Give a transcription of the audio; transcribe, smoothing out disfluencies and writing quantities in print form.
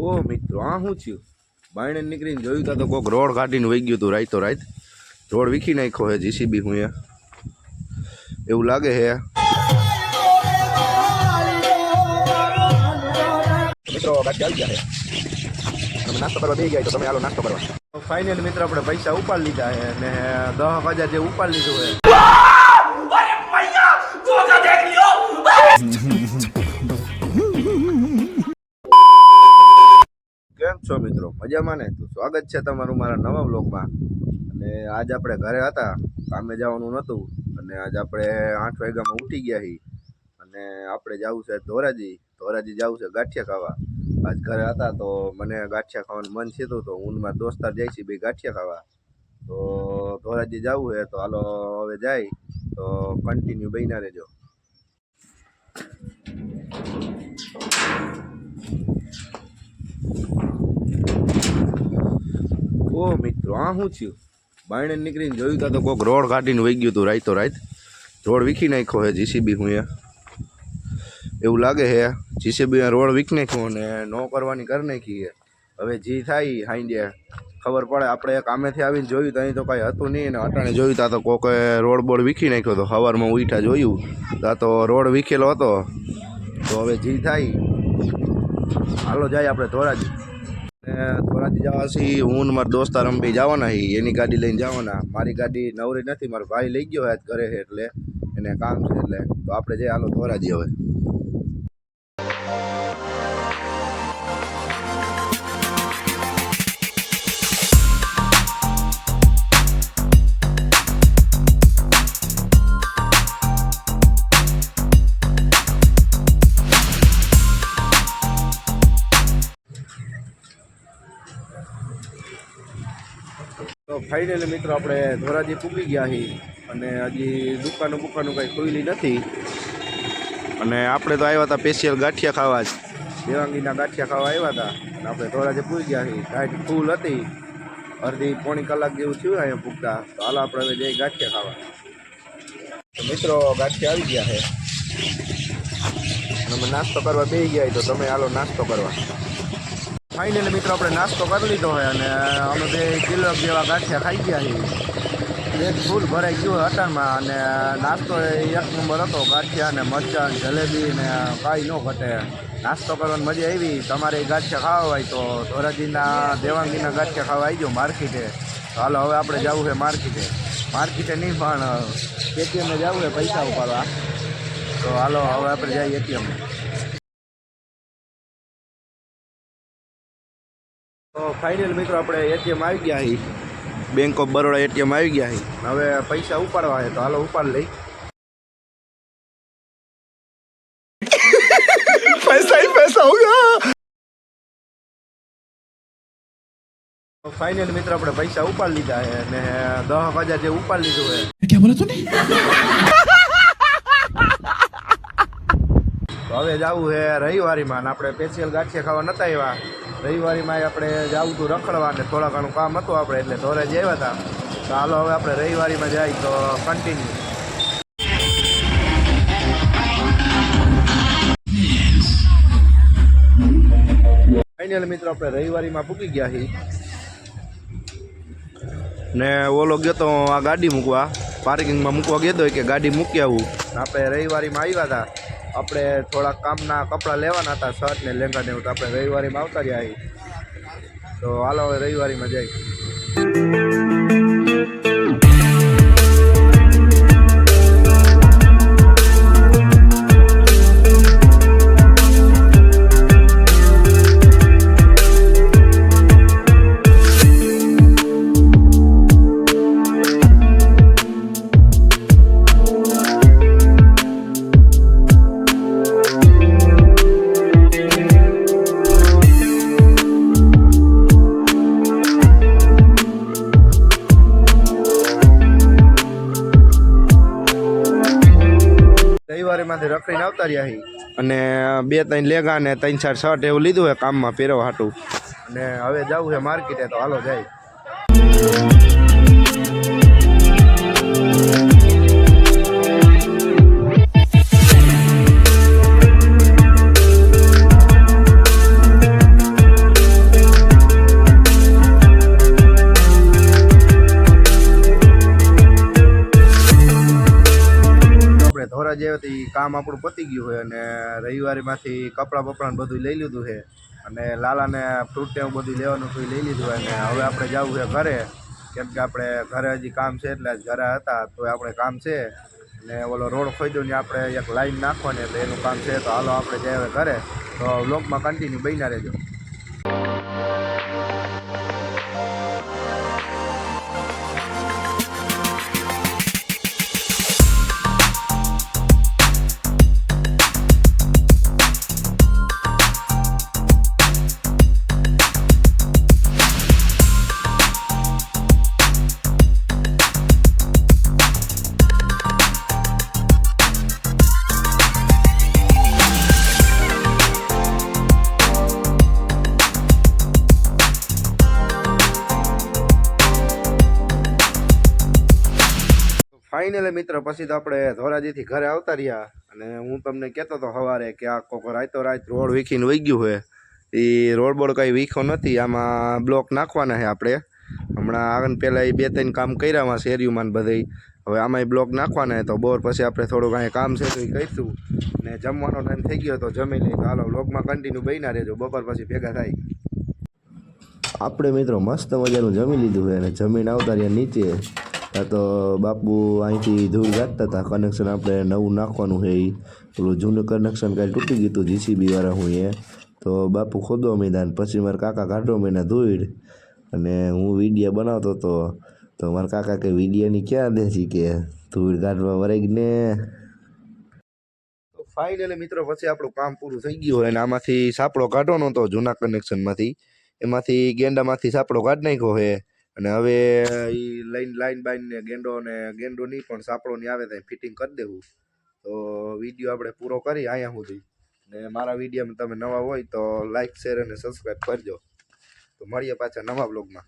ઓ મિત્રો આ શું થયું? બાયણે નીકળીને જોયું તો કોઈક રોડ કાઢીને વહી ગયું હતું રાઈતો રાત. રોડ વીખી નાખ્યો હે જીસીબી હું એવું લાગે હે. મિત્રો ગાડી આવી ગયા છે, તમે નાસ્તો કરવા બેસી ગયા તો તમે હાલો નાસ્તો કરવા. ફાઇનલ મિત્રો આપણે પૈસા ઉપાડ લીધા છે અને 10,000 જે ઉપાડ લીધું છે. કેમ છો મિત્રો, મજામાં ને? તો સ્વાગત છે તમારું મારા નવા વ્લોગમાં. અને આજ આપણે ઘરે હતા, કામે જવાનું નહોતું અને આજ આપણે 8 વાગ્યામાં ઉઠી ગયા છીએ અને આપણે જવું છે ધોરાજી જવું છે ગાંઠિયા ખાવા. આજ ઘરે હતા તો મને ગાંઠિયા ખાવાનું મન થયું તો હું મારા દોસ્તાર જાય છે બે ગાંઠિયા ખાવા. તો ધોરાજી જવું છે તો હાલો હવે જાય તો કન્ટિન્યુ બન્યા રહેજો. ઓ મિત્રો આ શું થયું? બાયણે નીકળીને જોયું તો કોઈક રોડ કાઢીને વહી ગયું હતું રાઈતો રાત. રોડ વીખી નાખ્યો હે જીસીબી હું એવું લાગે હે. જીસીબી રોડ વીખી નાખ્યો અને ન કરવાની કરી નાખી છે. હવે જી થાય હાઈંડે ખબર પડે. આપણે કામેથી આવીને જોયું તો અહીં તો કાંઈ હતું નહીં ને અટાણે જોયું તા તો કોઈક રોડ બોર્ડ વીખી નાખ્યો હતો. સવારમાં ઉઠા જોયું તા તો રોડ વીખેલો હતો. તો હવે જી થાય હાલો જાય આપણે ધોરાજી. ધોરાજી જવા છીએ હું ને મારા દોસ્તાર અંબી જવાના છીએ. એની ગાડી લઈને જવાના. મારી ગાડી નવરી નથી, મારો ભાઈ લઈ ગયો આજ ઘરે છે એટલે એને કામ છે એટલે. તો આપણે જઈએ હાલો ધોરાજી હવે. તો ફાઇનલી મિત્રો આપણે ધોરાજી પૂગી ગયા છીએ અને હજી દુકાનો કંઈ ખુલ્લી નથી. અને આપણે તો આવ્યા હતા સ્પેશિયલ ગાંઠિયા ખાવા જ, દેવાંગીના ગાંઠિયા ખાવા આવ્યા હતા. અને આપણે ધોરાજી પૂગી ગયા છીએ. ગાડી ફૂલ હતી, અડધી પોણી કલાક જેવું થયું અહીંયા પૂગતા. તો હાલો આપણે હવે જઈએ ગાંઠિયા ખાવા. તો મિત્રો ગાંઠિયા આવી ગયા છે અને અમે નાસ્તો કરવા બેસી ગયા તો તમે હાલો નાસ્તો કરવા. ફાઇનલી મિત્રો આપણે નાસ્તો કરી લીધો હોય અને અમે 2 કિલો જેવા ગાંઠિયા ખાઈ ગયા છીએ. પેટ ફૂલ ભરાઈ ગયું હોય અટાણમાં અને નાસ્તો એક નંબર હતો. ગાંઠિયા ને મરચાં જલેબી ને કાંઈ ન ઘટે. નાસ્તો કરવાની મજા આવી. તમારે ગાંઠિયા ખાવા હોય તો ધોરાજીના દેવાંગીના ગાંઠિયા ખાવા આવી જાઓ માર્કેટે. તો હાલો હવે આપણે જવું છે માર્કેટે નહીં પણ એટીએમને જવું છે પૈસા ઉપાડવા. તો હાલો હવે આપણે જઈએ એટીએમ. તો ફાઇનલ મિત્રો આપણે એટીએમ આવી ગયા છીએ. બેંક ઓફ બરોડા એટીએમ આવી ગયા છીએ. હવે પૈસા ઉપાડવા છે તો હાલો ઉપાડ લઈ. પૈસા ही पैसा होगा. તો ફાઇનલ મિત્રો આપણે પૈસા ઉપાડ લીધા છે અને 10,000 જે ઉપાડ લીધું છે. क्या बोला तूने? તો હવે જવું છે રવિવારીમાં. આપણે સ્પેશિયલ ગાંઠિયા ખાવા નતા આવ્યા. રવિવારીમાં આપણે જવું હતું રખડવા અને થોડા ઘણું કામ હતું આપણે એટલે ધોરાજી આવ્યા હતા. તો હાલો હવે આપણે રવિવારીમાં જાય તો કન્ટિન્યુ. ફાઇનલ મિત્રો આપણે રવિવારીમાં પૂકી ગયા છીએ ને ઓલો ગયો તો આ ગાડી મૂકવા પાર્કિંગમાં મૂકવા ગયો હતો કે ગાડી મૂકી આવું. આપણે રવિવારીમાં આવ્યા હતા. આપણે થોડાક કામના કપડાં લેવાના હતા, શર્ટ ને લેંગા ને એવું. તો આપણે રવિવારીમાં આવતા રહ્યા છીએ. તો હાલો હવે રવિવારીમાં જઈએ. રવિવારીમાંથી રખડીને આવતા રહ્યા છીએ અને 2-3 લેગા ને 3-4 શર્ટ એવું લીધું છે કામમાં પહેરવા હાટું. અને હવે જવું છે માર્કેટે. તો હાલો જાય. કામ આપણું પતી ગયું હોય અને રવિવારીમાંથી કપડાં બપડાં બધું લઈ લીધું છે અને લાલાને ફ્રૂટ એવું બધું લેવાનું હતું લઈ લીધું હોય અને હવે આપણે જવું છે ઘરે, કેમ કે આપણે ઘરે હજી કામ છે એટલે ઘરે હતા તો આપણે કામ છે અને ઓલો રોડ ખોદ્યો ને આપણે એક લાઈન નાખવાની એટલે એનું કામ છે. તો હાલો આપણે જઈએ હવે ઘરે, તો વ્લોગમાં કન્ટિન્યુ બન્યા રહેજો. ફાઇનલી મિત્ર પછી તો આપણે ધોરાજીથી ઘરે આવતા રહ્યા અને હું તમને કહેતો હતો સવારે કે આ કોક રાતો રાત રોડ વીખીને વહી ગયું હોય. એ રોડ બોર્ડ કંઈ વીખો નથી, આમાં બ્લોક નાખવાના છે આપણે. હમણાં આગળ પહેલાં એ 2-3 કામ કર્યામાં શેરીઓમાં બધે, હવે આમાંય બ્લોક નાખવાના છે. તો બોર પછી આપણે થોડુંક અહીંયા કામ છે તો એ કરીશું ને જમવાનો ટાઈમ થઈ ગયો તો જમી લઈ. તો હાલો બ્લોગમાં કન્ટિન્યુ બન્યા રહેજો, બપોર પછી ભેગા થાય. આપણે મિત્રો મસ્ત મજાનું જમી લીધું છે અને જમીન આવતા રહ્યા નીચે. આ તો બાપુ અહીંથી ધૂળ કાઢતા હતા. કનેક્શન આપણે નવું નાખવાનું છે, એ પેલું જૂનું કનેક્શન કાંઈ તૂટી ગયું હતું જીસીબી વાળા હું એ. તો બાપુ ખોદવા માંડ્યા, પછી મારા કાકા કાઢવા માંડ્યા ધૂળ અને હું વિડીયો બનાવતો હતો. તો મારા કાકા કે વિડીયોની ક્યાં દેશી કે ધૂળ કાઢવા વરાઈ ને. તો ફાઇનલી મિત્રો પછી આપણું કામ પૂરું થઈ ગયું હોય અને આમાંથી સાપડો કાઢવાનો હતો જૂના કનેક્શનમાંથી, એમાંથી ગેંડામાંથી સાપડો કાઢી નાખ્યો છે. અને હવે એ લાઈન બાઈન ને ગેંડો નહીં પણ સાપડો નહીં આવે ત્યાં ફિટિંગ કરી દેવું. તો વિડીયો આપણે પૂરો કરી અહીંયા સુધી. ને મારા વિડીયોમાં તમે નવા હોય તો લાઈક શેર અને સબસ્ક્રાઈબ કરજો. તો મળીએ પાછા નવા બ્લોગમાં.